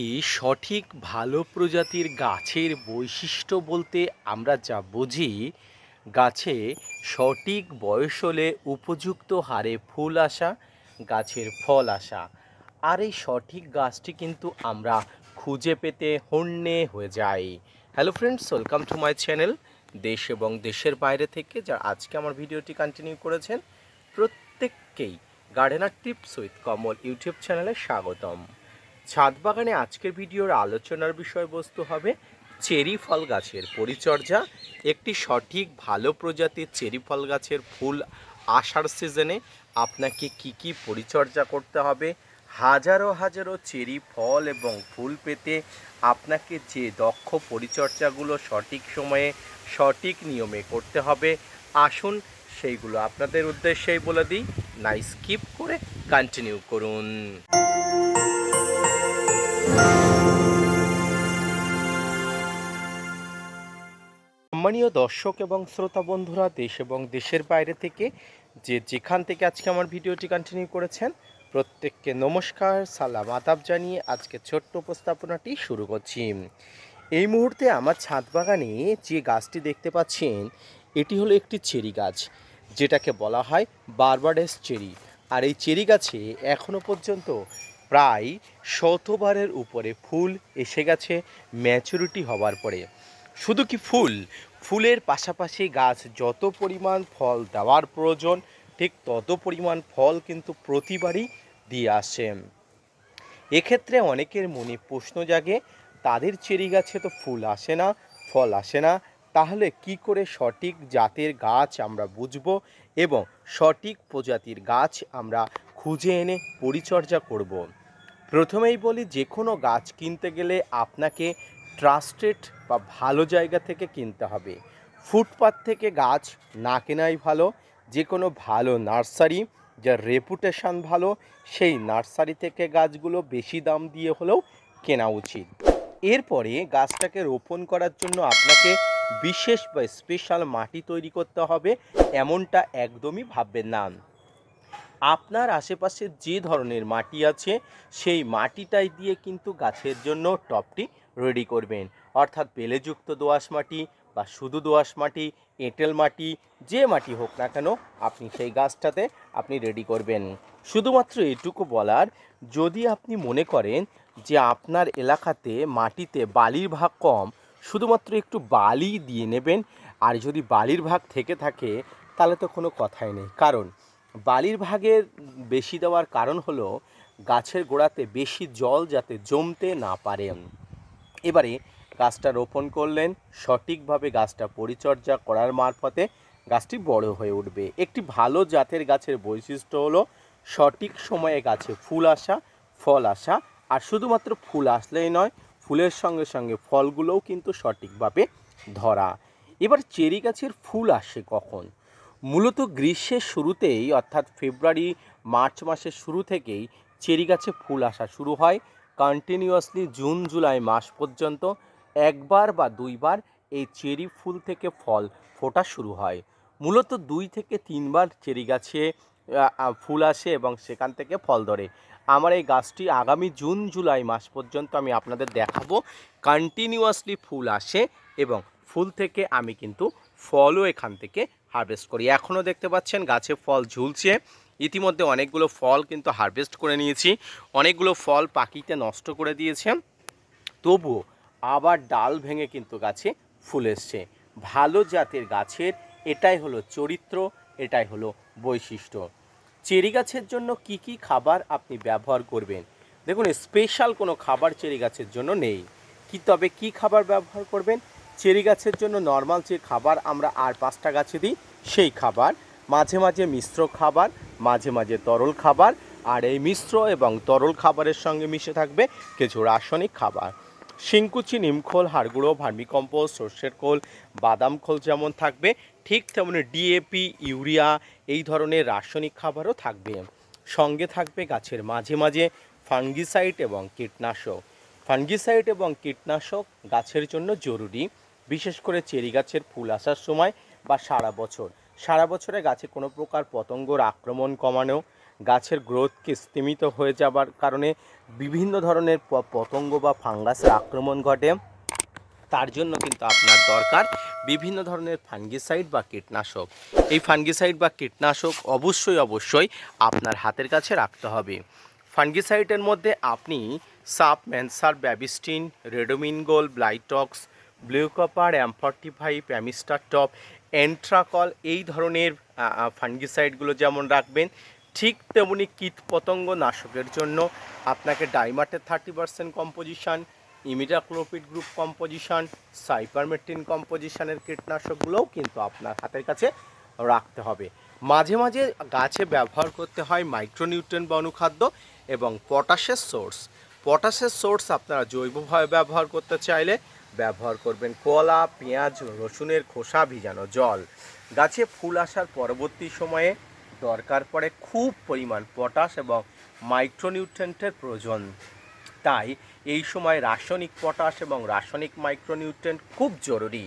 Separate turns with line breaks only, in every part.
এই সঠিক ভালো প্রজাতির গাছের বৈশিষ্ট্য বলতে আমরা যা বুঝি, গাছে সঠিক বয়স হলে উপযুক্ত হারে ফুল আসা, গাছের ফল আসা। আর এই সঠিক গাছটি কিন্তু আমরা খুঁজে পেতে হন্যে হয়ে যাই। Hello friends, welcome to my channel. দেশ এবং দেশের বাইরে থেকে যারা আজকে আমার ভিডিওটি কন্টিনিউ করেছেন, প্রত্যেককেই gardener tips with Kamal YouTube চ্যানেলে স্বাগতম। ছাদ বাগানে আজকের ভিডিওর আলোচনার বিষয়বস্তু হবে চেরি ফল গাছের পরিচর্যা। একটি সঠিক ভালো প্রজাতির চেরি ফল গাছের ফুল আসার সিজনে আপনাকে কি পরিচর্যা করতে হবে, হাজারো হাজারো চেরি ফল এবং ফুল পেতে আপনাকে যে দক্ষ পরিচর্যাগুলো সঠিক সময়ে সঠিক নিয়মে করতে হবে, আসুন সেইগুলো আপনাদের উদ্দেশ্যেই বলে দিই। না স্কিপ করে কন্টিনিউ করুন। সম্মানীয় দর্শক এবং শ্রোতা বন্ধুরা, দেশ এবং দেশের বাইরে থেকে যেখান থেকে আজকে আমার ভিডিওটি কন্টিনিউ করেছেন, প্রত্যেককে নমস্কার, সালাম, আদাব জানিয়ে আজকে ছোট্ট উপস্থাপনাটি শুরু করছি। এই মুহূর্তে আমার ছাদ বাগানে যে গাছটি দেখতে পাচ্ছেন, এটি হলো একটি চেরি গাছ, যেটাকে বলা হয় বারবাডেস চেরি। আর এই চেরি গাছে এখনও পর্যন্ত প্রায় শতবারের উপরে ফুল এসে গেছে ম্যাচুরিটি হওয়ার পরে। শুধু কি ফুলের পাশাপাশি গাছ যত পরিমাণ ফল দেওয়ার প্রয়োজন, ঠিক তত পরিমাণ ফল কিন্তু প্রতিবারই দিয়ে আসে। এক্ষেত্রে অনেকের মনে প্রশ্ন জাগে, তাদের চেরি গাছে তো ফুল আসে না, ফল আসে না, তাহলে কি করে সঠিক জাতের গাছ আমরা বুঝব এবং সঠিক প্রজাতির গাছ আমরা খুঁজে এনে পরিচর্যা করব? প্রথমেই বলি, যে কোনো গাছ কিনতে গেলে আপনাকে ট্রাস্টেড বা ভালো জায়গা থেকে কিনতে হবে। ফুটপাত থেকে গাছ না কেনাই ভালো। যে কোনো ভালো নার্সারি, যার রেপুটেশন ভালো, সেই নার্সারি থেকে গাছগুলো বেশি দাম দিয়ে হলেও কেনা উচিত। এরপরে গাছটাকে রোপণ করার জন্য আপনাকে বিশেষ বা স্পেশাল মাটি তৈরি করতে হবে, এমনটা একদমই ভাববেন না। আপনার আশেপাশে যে ধরনের মাটি আছে, সেই মাটিটাই দিয়ে কিন্তু গাছের জন্য টবটি রেডি করবেন। অর্থাৎ বেলেযুক্ত দোআঁশ মাটি বা শুধু দোআঁশ মাটি, এঁটেল মাটি, যে মাটি হোক না কেন, আপনি সেই গাছটাতে আপনি রেডি করবেন। শুধুমাত্র এটুকু বলার, যদি আপনি মনে করেন যে আপনার এলাকাতে মাটিতে বালির ভাগ কম, শুধুমাত্র একটু বালি দিয়ে নেবেন। আর যদি বালির ভাগ থেকে থাকে, তাহলে তো কোনো কথাই নেই। কারণ বালির ভাগের বেশি দেওয়ার কারণ হলো গাছের গোড়াতে বেশি জল যাতে জমতে না পারে। এবারে গাছটা রোপণ করলেন, সঠিকভাবে গাছটা পরিচর্যা করার মারফতে গাছটি বড় হয়ে উঠবে। একটি ভালো জাতের গাছের বৈশিষ্ট্য হলো সঠিক সময়ে গাছে ফুল আসা, ফল আসা। আর শুধুমাত্র ফুল আসলেই নয়, ফুলের সঙ্গে সঙ্গে ফলগুলোও কিন্তু সঠিকভাবে ধরা। এবার চেরি গাছের ফুল আসে কখন? মূলত গ্রীষ্মের শুরুতেই, অর্থাৎ ফেব্রুয়ারি মার্চ মাসের শুরু থেকেই চেরি গাছে ফুল আসা শুরু হয়। কন্টিনিউয়াসলি জুন জুলাই মাস পর্যন্ত একবার বা দুইবার এই চেরি ফুল থেকে ফল ফোটা শুরু হয়। মূলত 2 থেকে 3বার চেরি গাছে ফুল আসে এবং সেখান থেকে ফল ধরে। আমার এই গাছটি আগামী জুন জুলাই মাস পর্যন্ত আমি আপনাদের দেখাবো। কন্টিনিউয়াসলি ফুল আসে এবং ফুল থেকে আমি কিন্তু ফলও এখান থেকে হারভেস্ট করি। এখনও দেখতে পাচ্ছেন গাছে ফল ঝুলছে। ইতিমধ্যে অনেকগুলো ফল কিন্তু হারভেস্ট করে নিয়েছি, অনেকগুলো ফল পাখিতে নষ্ট করে দিয়েছে, তবুও আবার ডাল ভেঙে কিন্তু গাছে ফুল এসছে। ভালো জাতের গাছের এটাই হলো চরিত্র, এটাই হলো বৈশিষ্ট্য। চেরি গাছের জন্য কি খাবার আপনি ব্যবহার করবেন? দেখুন, স্পেশাল কোনো খাবার চেরি গাছের জন্য নেই। তবে কি খাবার ব্যবহার করবেন? চেরি গাছের জন্য নর্মাল যে খাবার আমরা আর 5টা গাছে দিই, সেই খাবার। মাঝে মাঝে মিশ্র খাবার, মাঝে মাঝে তরল খাবার। আর এই মিশ্র এবং তরল খাবারের সঙ্গে মিশে থাকবে কিছু রাসায়নিক খাবার। শিংকুচি, নিমখোল, হাড়গুঁড়ো, ভার্মিকম্পোস্ট, সর্ষের খোল, বাদাম খোল যেমন থাকবে, ঠিক তেমনি ডিএপি, ইউরিয়া, এই ধরনের রাসায়নিক খাবারও থাকবে। সঙ্গে থাকবে গাছের মাঝে মাঝে ফাঙ্গিসাইড এবং কীটনাশক। ফাঙ্গিসাইড এবং কীটনাশক গাছের জন্য জরুরি, বিশেষ করে চেরি গাছের ফুল আসার সময় বা সারা বছর। সারা বছরে গাছে কোনো প্রকার পতঙ্গর আক্রমণ কমানো, গাছের গ্রোথকে স্তীমিত হয়ে যাবার কারণে বিভিন্ন ধরনের পতঙ্গ বা ফাঙ্গাসের আক্রমণ ঘটে। তার জন্য কিন্তু আপনার দরকার বিভিন্ন ধরনের ফাঙ্গিসাইড বা কীটনাশক। এই ফাঙ্গিসাইড বা কীটনাশক অবশ্যই আপনার হাতের কাছে রাখতে হবে। ফাঙ্গিসাইডের মধ্যে আপনি সাপ, ম্যানসার, Bavistin, Ridomil Gold, Blitox, blue copper, M45, Amistar top, Antracol এই ধরনের ফাঙ্গিসাইডগুলো যেমন রাখবেন, ঠিক তেমনি কীটপতঙ্গ নাশকের জন্য আপনাকে ডাইমাটের 30% composition, imidacloprid group composition, cypermethrin কম্পোজিশনের কীটনাশকগুলোও কিন্তু আপনার হাতের কাছে রাখতে হবে। মাঝে মাঝে গাছে ব্যবহার করতে হয় মাইক্রোনিউট্রিয়েন্ট বা অনুখাদ্য এবং পটাশের সোর্স। পটাশের সোর্স আপনারা জৈবভাবে ব্যবহার করতে চাইলে ব্যবহার করবেন কলা, পেঁয়াজ, রসুনের খোসা ভিজানো জল। গাছে ফুল আসার পরবর্তী সময়ে দরকার পড়ে খুব পরিমাণ পটাশ এবং মাইক্রোনিউট্রিয়েন্টের প্রয়োজন। তাই এই সময় রাসায়নিক পটাশ এবং রাসায়নিক মাইক্রোনিউট্রিয়েন্ট খুব জরুরি।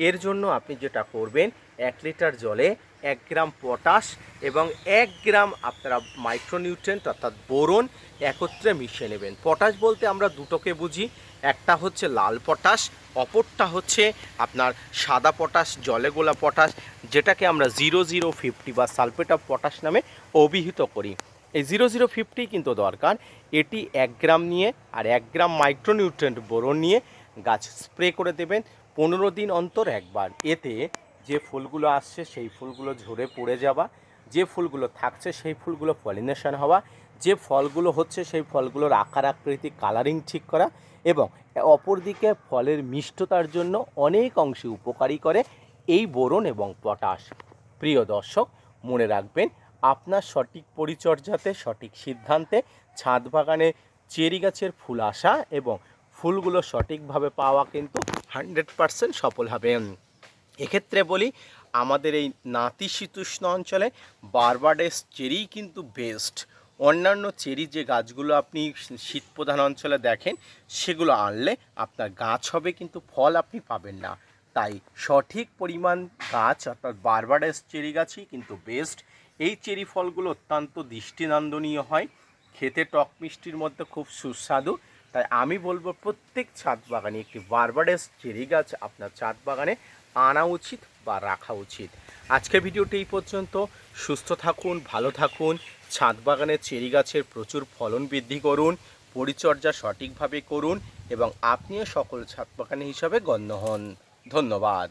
এর জন্য আপনি যেটা করবেন, 1 লিটার জলে 1 গ্রাম পটাশ এবং 1 গ্রাম আপনারা মাইক্রোনিউট্রিয়েন্ট অর্থাৎ বোরন একত্রে মিশিয়ে নেবেন। পটাশ বলতে আমরা দুটোকে বুঝি, একটা হচ্ছে লাল পটাশ, অপরটা হচ্ছে আপনার সাদা পটাশ, জলে গোলা পটাশ, যেটাকে আমরা 0050 বা সালফেট অফ পটাশ নামে অভিহিত করি। এই 0050 কিন্তু দরকার। এটি 1 গ্রাম নিয়ে আর 1 গ্রাম মাইক্রোনিউট্রিয়েন্ট বোরন নিয়ে গাছ স্প্রে করে দেবেন 15 দিন অন্তর একবার। এতে যে ফুলগুলো আসছে সেই ফুলগুলো ঝরে পড়ে যাওয়া, যে ফুলগুলো থাকছে সেই ফুলগুলো পলিনেশন হওয়া, যে ফলগুলো হচ্ছে সেই ফলগুলোর আকার আকৃতি কালারিং ঠিক করা এবং অপরদিকে ফলের মিষ্টতার জন্য অনেক অংশে উপকারী করে এই বোরন এবং পটাশ। প্রিয় দর্শক, মনে রাখবেন, আপনার সঠিক পরিচর্যাতে, সঠিক সিদ্ধান্তে ছাদ বাগানে চেরি গাছের ফুল আসা এবং ফুলগুলো সঠিকভাবে পাওয়া কিন্তু 100% সফল হবে। এক্ষেত্রে বলি, আমাদের এই নাতিশীতোষ্ণ অঞ্চলে বারবাডেস চেরি কিন্তু বেস্ট। অন্যান্য চেরি যে গাছগুলো আপনি শীতপ্রধান অঞ্চলে দেখেন সেগুলো আনলে আপনার গাছ হবে কিন্তু ফল আপনি পাবেন না। তাই সঠিক পরিমাণ গাছ অর্থাৎ বারবাডেস চেরি গাছই কিন্তু বেস্ট। এই চেরি ফলগুলো অত্যন্ত দৃষ্টিনন্দনীয় হয়, খেতে টক মিষ্টির মধ্যে খুব সুস্বাদু। তাই আমি বলবো প্রত্যেক ছাদ বাগানে একটি বারবাডেস চেরি গাছ আপনার ছাদ বাগানে আনা উচিত বা রাখা উচিত। আজকের ভিডিওটি এই পর্যন্ত। সুস্থ থাকুন, ভালো থাকুন, ছাদ বাগানে চেরি গাছের প্রচুর ফলন বৃদ্ধি করুন, পরিচর্যা সঠিকভাবে করুন এবং আপনিও সকল ছাদ বাগানি হিসাবে গণ্য হন। ধন্যবাদ।